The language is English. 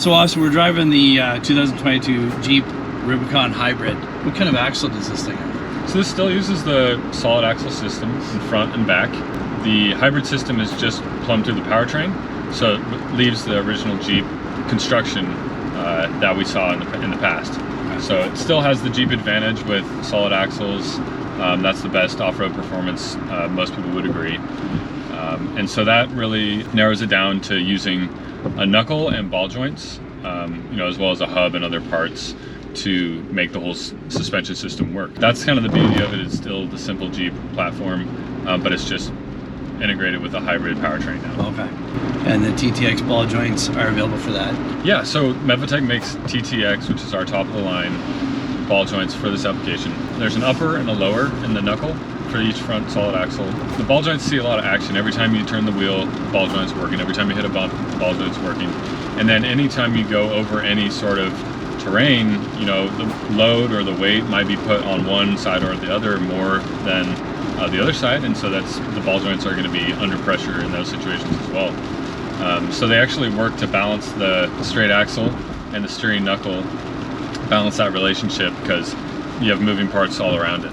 So Austin, we're driving the 2022 Jeep Rubicon Hybrid. What kind of axle does this thing have? So this still uses the solid axle system in front and back. The hybrid system is just plumbed through the powertrain, so it leaves the original Jeep construction that we saw in the past. Okay. So it still has the Jeep advantage with solid axles. That's the best off-road performance, most people would agree. And so that really narrows it down to using a knuckle and ball joints, as well as a hub and other parts to make the whole suspension system work. That's kind of the beauty of it. It's still the simple Jeep platform, but it's just integrated with a hybrid powertrain now. Okay. And the TTX ball joints are available for that? Yeah, so Mevotech makes TTX, which is our top of the line ball joints for this application. There's an upper and a lower in the knuckle for each front solid axle. The ball joints see a lot of action. Every time you turn the wheel, the ball joint's working. Every time you hit a bump, the ball joint's working. And then anytime you go over any sort of terrain, the load or the weight might be put on one side or the other more than the other side, and so the ball joints are going to be under pressure in those situations as well. So they actually work to balance the straight axle and the steering knuckle, balance that relationship, because you have moving parts all around it.